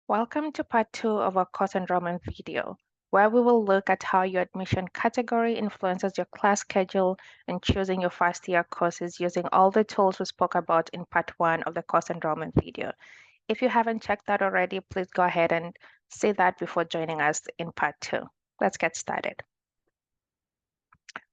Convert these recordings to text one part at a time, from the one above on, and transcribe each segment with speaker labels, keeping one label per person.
Speaker 1: Welcome to part 2 of our course enrollment video, where we will look at how your admission category influences your class schedule and choosing your first year courses using all the tools we spoke about in part 1 of the course enrollment video. If you haven't checked that already, please go ahead and see that before joining us in part 2. Let's get started.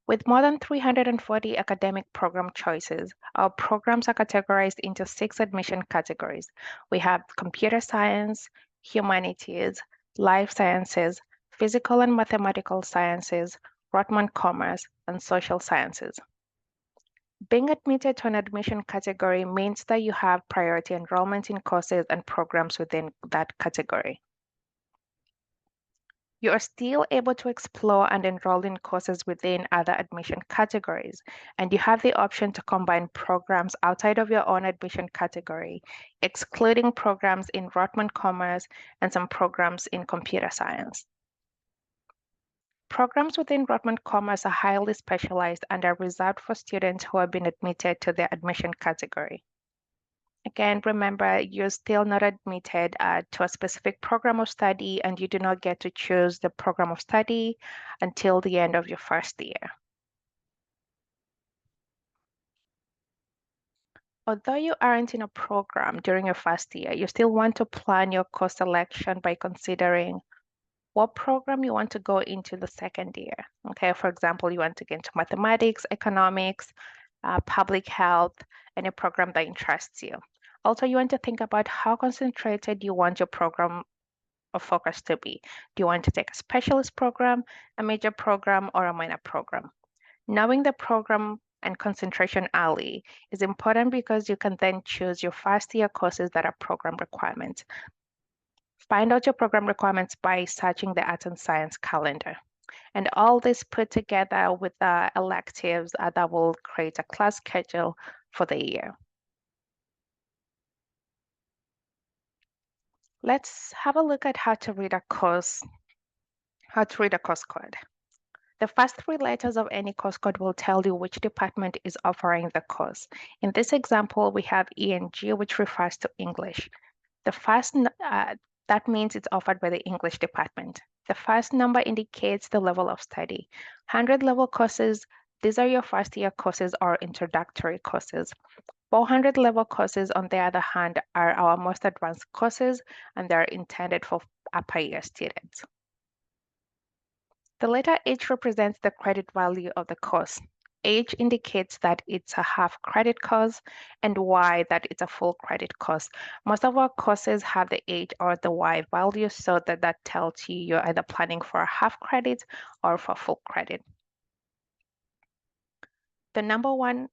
Speaker 1: With more than 340 academic program choices, our programs are categorized into 6 admission categories. We have computer science, humanities, life sciences, physical and mathematical sciences, Rotman commerce, and social sciences. Being admitted to an admission category means that you have priority enrollment in courses and programs within that category. You are still able to explore and enroll in courses within other admission categories, and you have the option to combine programs outside of your own admission category, excluding programs in Rotman Commerce and some programs in computer science. Programs within Rotman Commerce are highly specialized and are reserved for students who have been admitted to their admission category. Again, remember, you're still not admitted to a specific program of study, and you do not get to choose the program of study until the end of your first year. Although you aren't in a program during your first year, you still want to plan your course selection by considering what program you want to go into the second year. Okay, for example, you want to get into mathematics, economics, public health, any program that interests you. Also, you want to think about how concentrated you want your program of focus to be. Do you want to take a specialist program, a major program, or a minor program? Knowing the program and concentration early is important because you can then choose your first year courses that are program requirements. Find out your program requirements by searching the Arts and Science calendar. And all this put together with the electives that will create a class schedule for the year. Let's have a look at how to read a course code. The first 3 letters of any course code will tell you which department is offering the course. In this example, we have ENG, which refers to English. That means it's offered by the English department. The first number indicates the level of study. 100 level courses, these are your first year courses or introductory courses. 400 level courses, on the other hand, are our most advanced courses, and they're intended for upper year students. The letter H represents the credit value of the course. H indicates that it's a half credit course, and Y that it's a full credit course. Most of our courses have the H or the Y value, so that tells you you're either planning for a half credit or for full credit. The number 1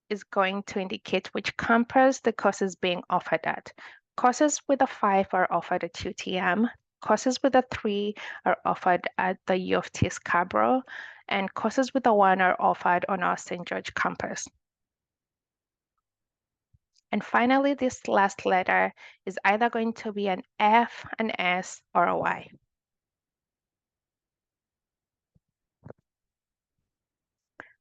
Speaker 1: is going to indicate which campus the course is being offered at. Courses with a 5 are offered at UTM. Courses with a 3 are offered at the U of T Scarborough, and courses with a 1 are offered on our St. George campus. And finally, this last letter is either going to be an F, an S, or a Y.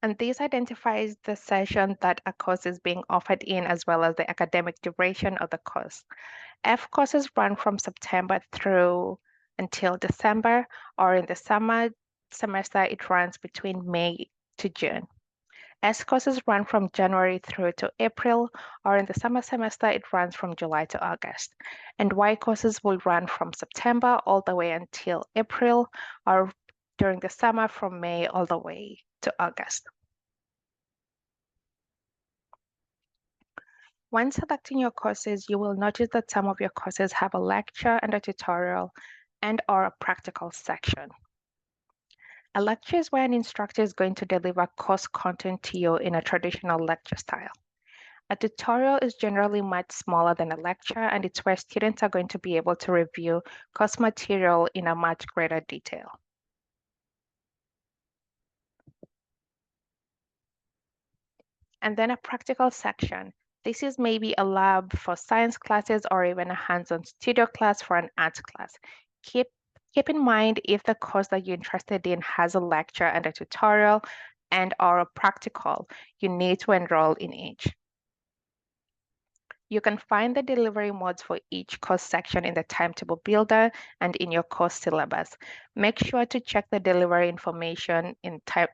Speaker 1: And this identifies the session that a course is being offered in, as well as the academic duration of the course. F courses run from September through until December, or in the summer semester, it runs between May to June. S courses run from January through to April, or in the summer semester, it runs from July to August. And Y courses will run from September all the way until April, or during the summer from May all the way to August. When selecting your courses, you will notice that some of your courses have a lecture and a tutorial and/or a practical section. A lecture is where an instructor is going to deliver course content to you in a traditional lecture style. A tutorial is generally much smaller than a lecture, and it's where students are going to be able to review course material in a much greater detail. And then a practical section. This is maybe a lab for science classes or even a hands-on studio class for an arts class. Keep in mind, if the course that you're interested in has a lecture and a tutorial and/or a practical, you need to enroll in each. You can find the delivery modes for each course section in the timetable builder and in your course syllabus. Make sure to check the delivery information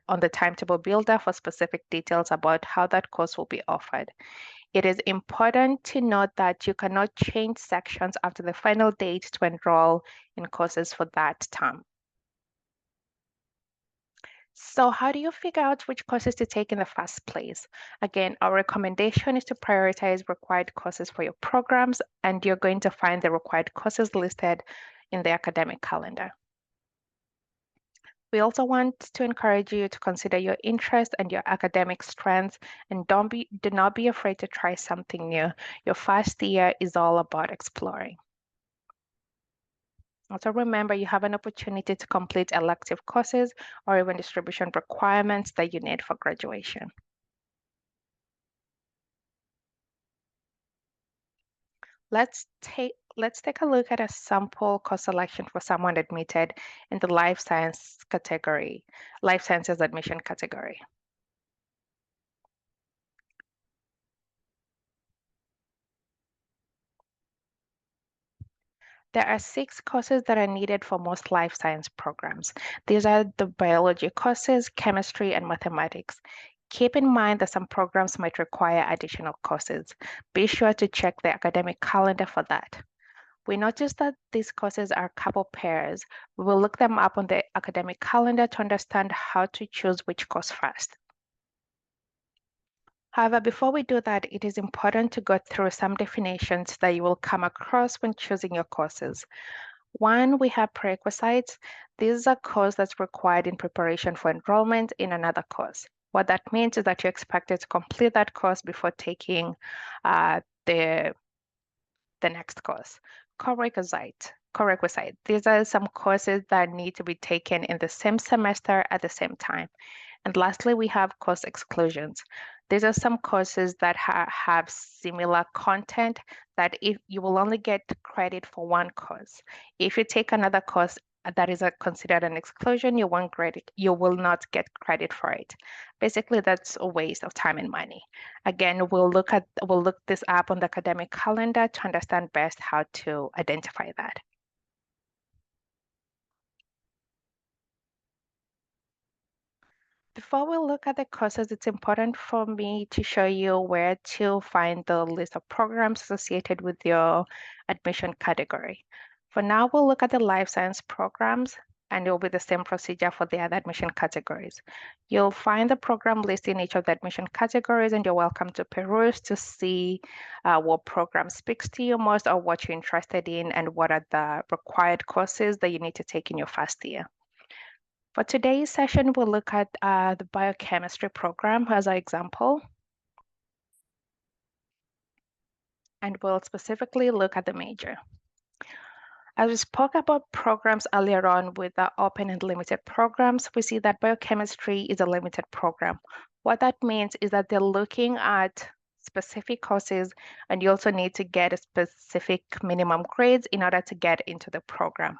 Speaker 1: on the timetable builder for specific details about how that course will be offered. It is important to note that you cannot change sections after the final date to enroll in courses for that term. So how do you figure out which courses to take in the first place? Again, our recommendation is to prioritize required courses for your programs, and you're going to find the required courses listed in the academic calendar. We also want to encourage you to consider your interests and your academic strengths, and do not be afraid to try something new. Your first year is all about exploring. Also remember, you have an opportunity to complete elective courses or even distribution requirements that you need for graduation. Let's take a look at a sample course selection for someone admitted in the life sciences admission category. There are 6 courses that are needed for most life science programs. These are the biology courses, chemistry, and mathematics. Keep in mind that some programs might require additional courses. Be sure to check the academic calendar for that. We noticed that these courses are couple pairs. We will look them up on the academic calendar to understand how to choose which course first. However, before we do that, it is important to go through some definitions that you will come across when choosing your courses. One, we have prerequisites. This is a course that's required in preparation for enrollment in another course. What that means is that you're expected to complete that course before taking the next course. Prerequisite. These are some courses that need to be taken in the same semester at the same time. And lastly, we have course exclusions. These are some courses that have similar content that if you will only get credit for one course. If you take another course that is considered an exclusion, you will not get credit for it. Basically, that's a waste of time and money. Again, we'll look this up on the academic calendar to understand best how to identify that. Before we look at the courses, it's important for me to show you where to find the list of programs associated with your admission category. For now, we'll look at the life science programs, and it will be the same procedure for the other admission categories. You'll find the program list in each of the admission categories, and you're welcome to peruse to see what program speaks to you most or what you're interested in and what are the required courses that you need to take in your first year. For today's session, we'll look at the biochemistry program as an example, and we'll specifically look at the major. As we spoke about programs earlier on with the open and limited programs, we see that biochemistry is a limited program. What that means is that they're looking at specific courses, and you also need to get a specific minimum grades in order to get into the program.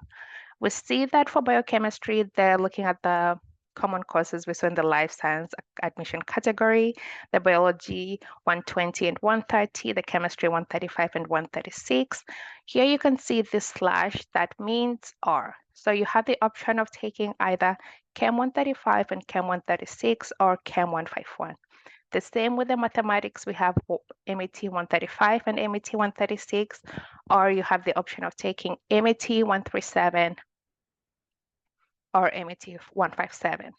Speaker 1: We see that for biochemistry, they're looking at the common courses we saw in the life science admission category, the biology 120 and 130, the chemistry 135 and 136. Here you can see this slash that means R. So you have the option of taking either Chem 135 and Chem 136 or Chem 151. The same with the mathematics, we have MET 135 and MET 136, or you have the option of taking MET 137 or MET 157.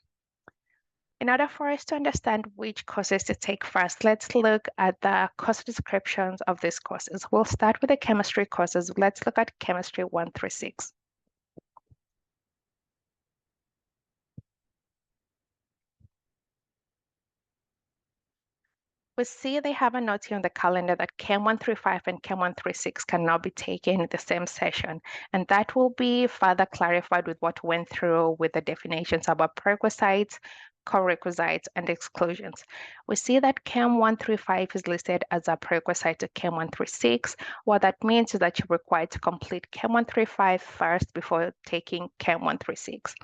Speaker 1: In order for us to understand which courses to take first, let's look at the course descriptions of these courses. We'll start with the chemistry courses. Let's look at chemistry 136. We see they have a note here on the calendar that Chem 135 and Chem 136 cannot be taken in the same session, and that will be further clarified with what went through with the definitions about prerequisites, co-requisites, and exclusions. We see that Chem 135 is listed as a prerequisite to Chem 136. What that means is that you're required to complete Chem 135 first before taking Chem 136.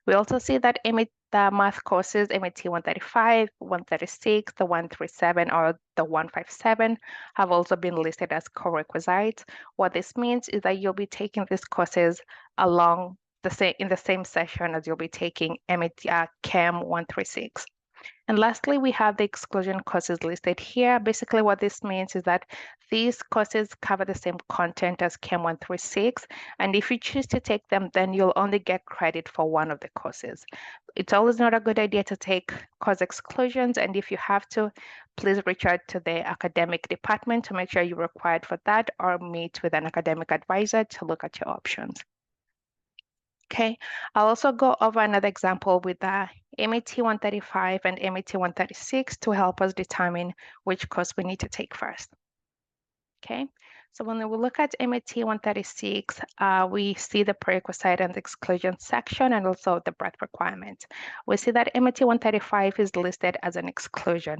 Speaker 1: We also see that the math courses, MAT 135, 136, the 137, or the 157 have also been listed as co-requisites. What this means is that you'll be taking these courses along in the same session as you'll be taking CAM 136. And lastly, we have the exclusion courses listed here. Basically, what this means is that these courses cover the same content as CAM 136. And if you choose to take them, then you'll only get credit for one of the courses. It's always not a good idea to take course exclusions. And if you have to, please reach out to the academic department to make sure you're required for that, or meet with an academic advisor to look at your options. Okay, I'll also go over another example with the MAT 135 and MAT 136 to help us determine which course we need to take first. Okay, so when we look at MAT 136, we see the prerequisite and the exclusion section and also the breadth requirement. We see that MAT 135 is listed as an exclusion,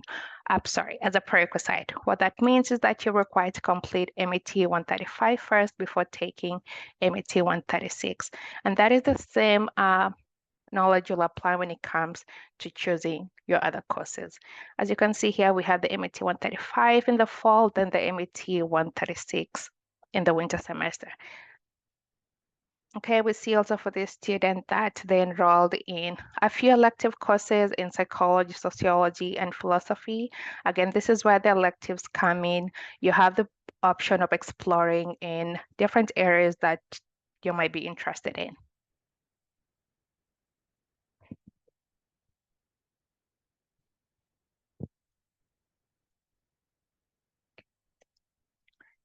Speaker 1: as a prerequisite. What that means is that you're required to complete MAT 135 first before taking MAT 136. And that is the same knowledge you'll apply when it comes to choosing your other courses. As you can see here, we have the MAT 135 in the fall, then the MAT 136 in the winter semester. Okay, we see also for this student that they enrolled in a few elective courses in psychology, sociology, and philosophy. Again, this is where the electives come in. You have the option of exploring in different areas that you might be interested in.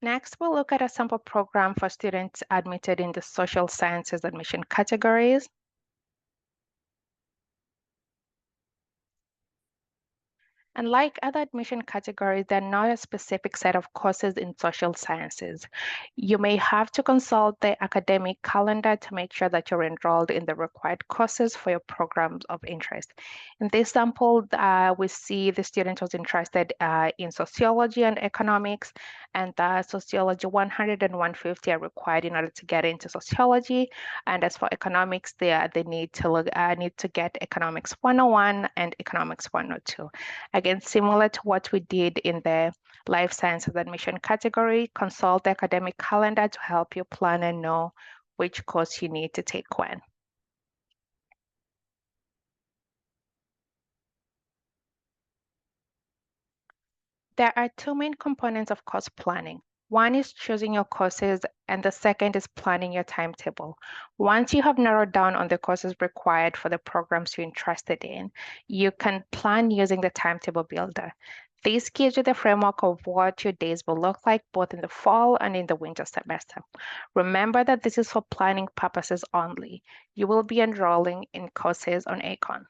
Speaker 1: Next, we'll look at a sample program for students admitted in the social sciences admission categories. And like other admission categories, they're not a specific set of courses in social sciences. You may have to consult the academic calendar to make sure that you're enrolled in the required courses for your programs of interest. In this sample, we see the student was interested in sociology and economics, and sociology 100 and 150 are required in order to get into sociology. And as for economics, they need to get economics 101 and economics 102. Again, similar to what we did in the life sciences admission category, consult the academic calendar to help you plan and know which course you need to take when. There are two main components of course planning. One is choosing your courses, and the second is planning your timetable. Once you have narrowed down on the courses required for the programs you're interested in, you can plan using the timetable builder. This gives you the framework of what your days will look like both in the fall and in the winter semester. Remember that this is for planning purposes only. You will be enrolling in courses on ACON.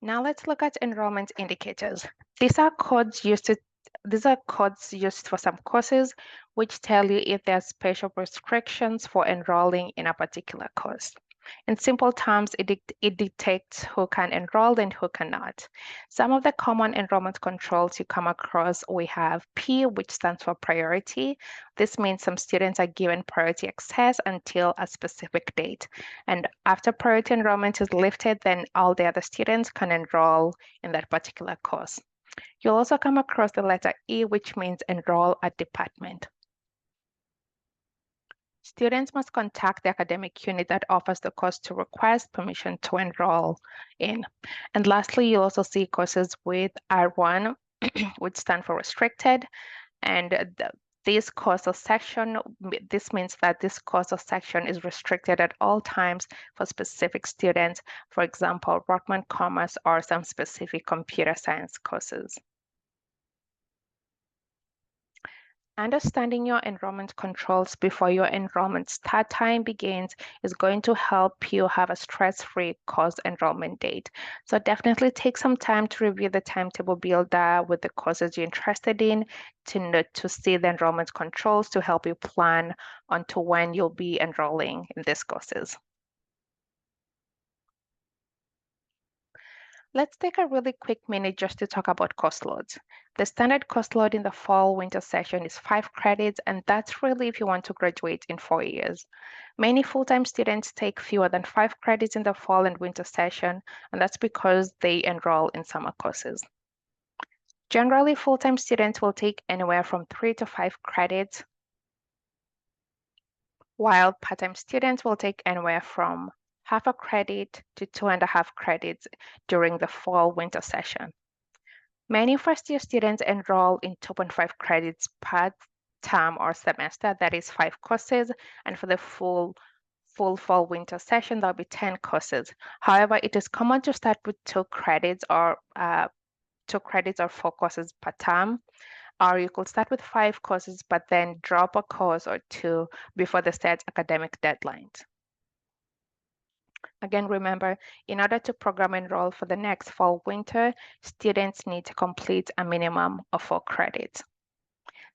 Speaker 1: Now let's look at enrollment indicators. These are codes used for some courses which tell you if there are special restrictions for enrolling in a particular course. In simple terms, it dictates who can enroll and who cannot. Some of the common enrollment controls you come across, we have P, which stands for priority. This means some students are given priority access until a specific date. And after priority enrollment is lifted, then all the other students can enroll in that particular course. You'll also come across the letter E, which means enroll at department. Students must contact the academic unit that offers the course to request permission to enroll in. And lastly, you'll also see courses with R1, which stand for restricted. And this course or section, this means that this course or section is restricted at all times for specific students, for example, Rockman Commerce or some specific computer science courses. Understanding your enrollment controls before your enrollment start time begins is going to help you have a stress-free course enrollment date. So definitely take some time to review the timetable builder with the courses you're interested in to see the enrollment controls to help you plan onto when you'll be enrolling in these courses. Let's take a really quick minute just to talk about course loads. The standard course load in the fall-winter session is 5 credits, and that's really if you want to graduate in 4 years. Many full-time students take fewer than 5 credits in the fall and winter session, and that's because they enroll in summer courses. Generally, full-time students will take anywhere from 3 to 5 credits, while part-time students will take anywhere from half a credit to 2.5 credits during the fall-winter session. Many first-year students enroll in 2.5 credits per term or semester, that is 5 courses, and for the full fall-winter session, there'll be 10 courses. However, it is common to start with 2 credits or 4 courses per term, or you could start with 5 courses but then drop a course or 2 before the set academic deadlines. Again, remember, in order to program enroll for the next fall-winter, students need to complete a minimum of 4 credits.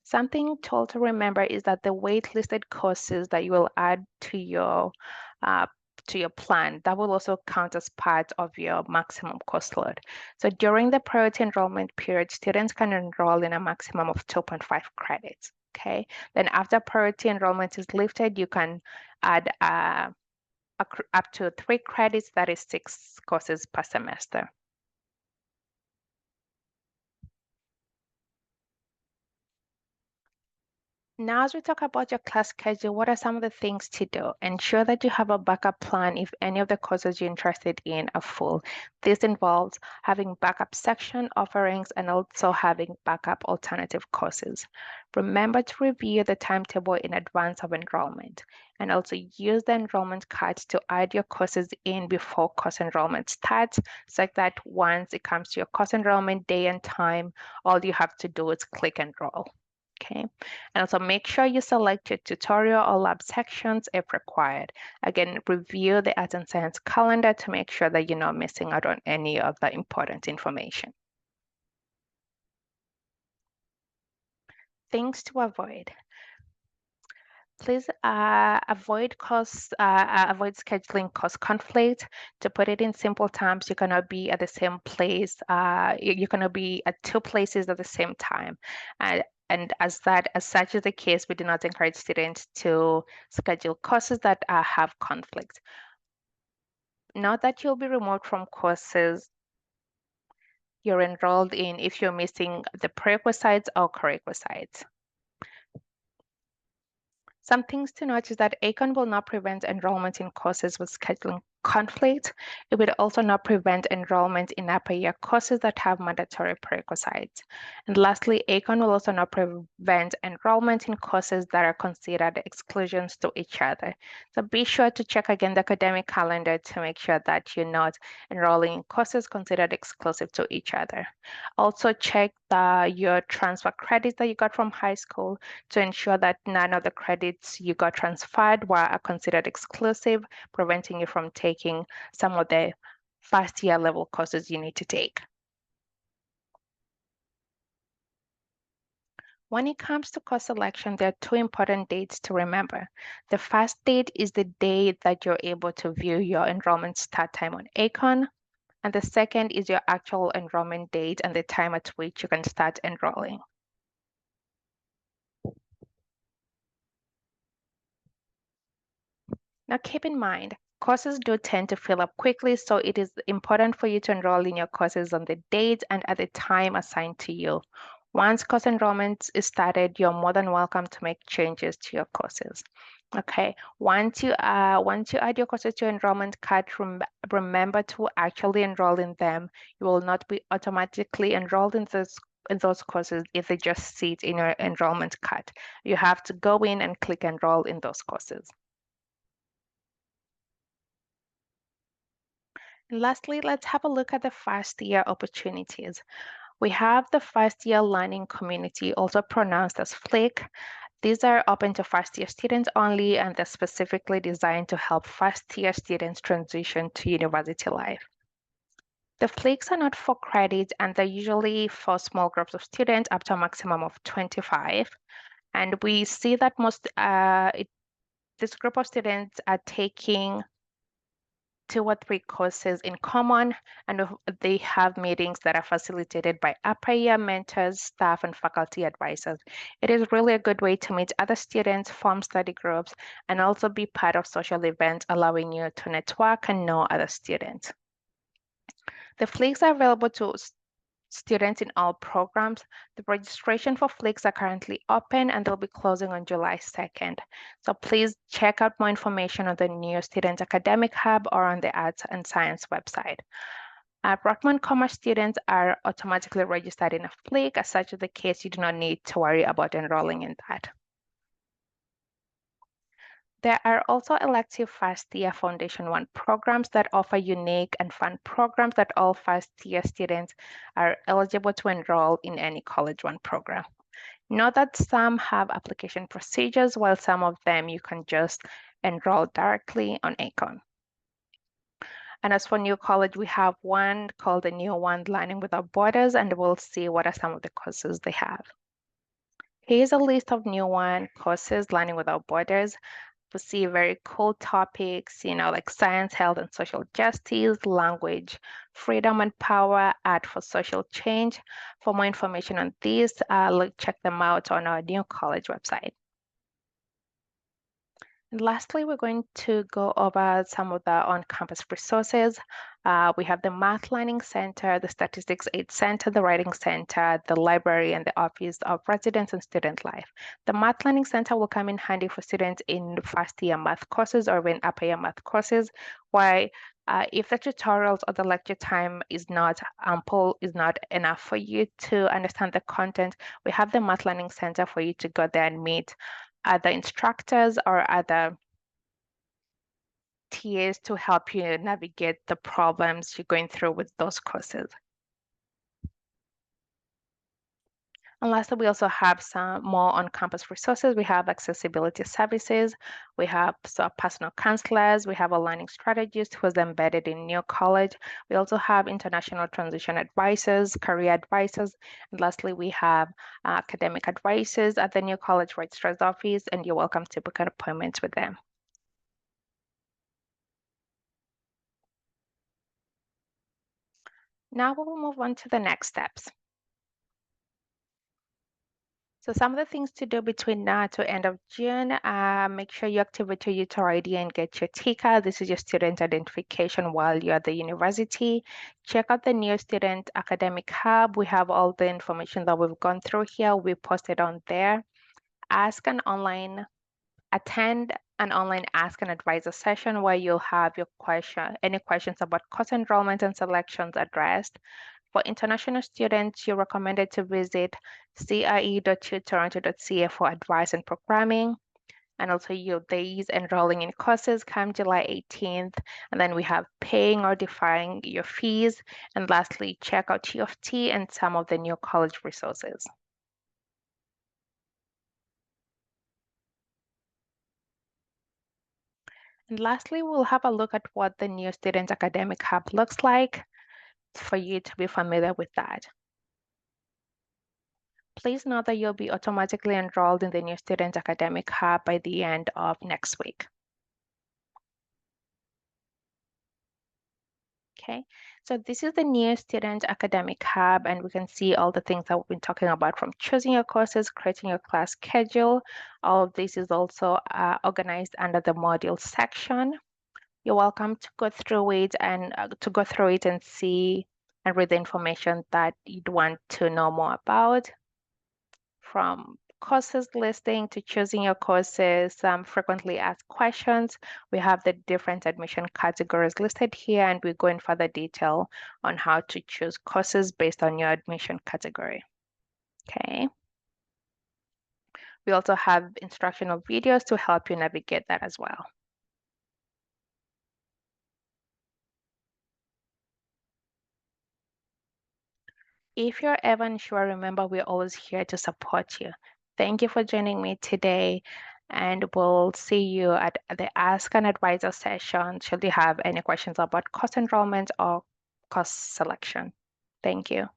Speaker 1: Something to also remember is that the waitlisted courses that you will add to your plan, that will also count as part of your maximum course load. So during the priority enrollment period, students can enroll in a maximum of 2.5 credits. Okay, then after priority enrollment is lifted, you can add up to 3 credits, that is 6 courses per semester. Now, as we talk about your class schedule, what are some of the things to do? Ensure that you have a backup plan if any of the courses you're interested in are full. This involves having backup section offerings and also having backup alternative courses. Remember to review the timetable in advance of enrollment, and also use the enrollment card to add your courses in before course enrollment starts, such that once it comes to your course enrollment day and time, all you have to do is click enroll. Okay, and also make sure you select your tutorial or lab sections if required. Again, review the Art and Science calendar to make sure that you're not missing out on any of the important information. Things to avoid. Please avoid scheduling cost conflict. To put it in simple terms, you cannot be at the same place. You cannot be at 2 places at the same time. And as such is the case, we do not encourage students to schedule courses that have conflict. Not that you'll be removed from courses you're enrolled in if you're missing the prerequisites or co-requisites. Some things to note is that ACON will not prevent enrollment in courses with scheduling conflict. It will also not prevent enrollment in upper year courses that have mandatory prerequisites. And lastly, ACON will also not prevent enrollment in courses that are considered exclusions to each other. So be sure to check again the academic calendar to make sure that you're not enrolling in courses considered exclusive to each other. Also check your transfer credits that you got from high school to ensure that none of the credits you got transferred were considered exclusive, preventing you from taking some of the first year level courses you need to take. When it comes to course selection, there are 2 important dates to remember. The first date is the day that you're able to view your enrollment start time on ACON, and the second is your actual enrollment date and the time at which you can start enrolling. Now keep in mind, courses do tend to fill up quickly, so it is important for you to enroll in your courses on the date and at the time assigned to you. Once course enrollment is started, you're more than welcome to make changes to your courses. Okay, once you add your courses to your enrollment card, remember to actually enroll in them. You will not be automatically enrolled in those courses if they just sit in your enrollment card. You have to go in and click enroll in those courses. And lastly, let's have a look at the first year opportunities. We have the first year learning community, also pronounced as FLIC. These are open to first year students only, and they're specifically designed to help first year students transition to university life. The FLICs are not for credit, and they're usually for small groups of students up to a maximum of 25. And we see that this group of students are taking 2 or 3 courses in common, and they have meetings that are facilitated by upper year mentors, staff, and faculty advisors. It is really a good way to meet other students, form study groups, and also be part of social events, allowing you to network and know other students. The Flicks are available to students in all programs. The registration for Flicks are currently open and they'll be closing on July 2nd. So please check out more information on the New Student Academic Hub or on the Arts and Science website. Rockman Commerce students are automatically registered in a Flick. As such is the case, you do not need to worry about enrolling in that. There are also elective first-year Foundation 1 programs that offer unique and fun programs that all first-year students are eligible to enroll in any College 1 program. Note that some have application procedures, while some of them you can just enroll directly on ACON. And as for New College, we have one called the New One Learning Without Borders, and we'll see what are some of the courses they have. Here's a list of New One courses, Learning Without Borders. We see very cool topics, like science, health, and social justice, language, freedom and power, art for social change. For more information on these, check them out on our New College website. And lastly, we're going to go over some of the on-campus resources. We have the Math Learning Center, the Statistics Aid Center, the Writing Center, the library, and the Office of Residence and Student Life. The Math Learning Center will come in handy for students in first-year math courses or in upper-year math courses, while if the tutorials or the lecture time is not ample, is not enough for you to understand the content, we have the Math Learning Center for you to go there and meet other instructors or other TAs to help you navigate the problems you're going through with those courses. And lastly, we also have some more on-campus resources. We have accessibility services, we have personal counselors, we have a learning strategist who is embedded in New College. We also have international transition advisors, career advisors, and lastly, we have academic advisors at the New College Registrar's Office, and you're welcome to book an appointment with them. Now we will move on to the next steps. So some of the things to do between now to end of June, make sure you activate your user ID and get your TICA. This is your student identification while you're at the university. Check out the New Student Academic Hub. We have all the information that we've gone through here. We posted on there. Attend an online Ask an Advisor session where you'll have any questions about course enrollment and selections addressed. For international students, you're recommended to visit cre.utoronto.ca for advice and programming. And also your days enrolling in courses come July 18th. And then we have paying or deferring your fees. And lastly, check out U of T and some of the New College resources. And lastly, we'll have a look at what the New Student Academic Hub looks like for you to be familiar with that. Please note that you'll be automatically enrolled in the New Student Academic Hub by the end of next week. Okay, so this is the New Student Academic Hub, and we can see all the things that we've been talking about, from choosing your courses, creating your class schedule. All of this is also organized under the module section. You're welcome to go through it and see and read the information that you'd want to know more about, from courses listing to choosing your courses, some frequently asked questions. We have the different admission categories listed here, and we go in further detail on how to choose courses based on your admission category. Okay. We also have instructional videos to help you navigate that as well. If you're ever unsure, remember we're always here to support you. Thank you for joining me today, and we'll see you at the Ask an Advisor session should you have any questions about course enrollment or course selection. Thank you.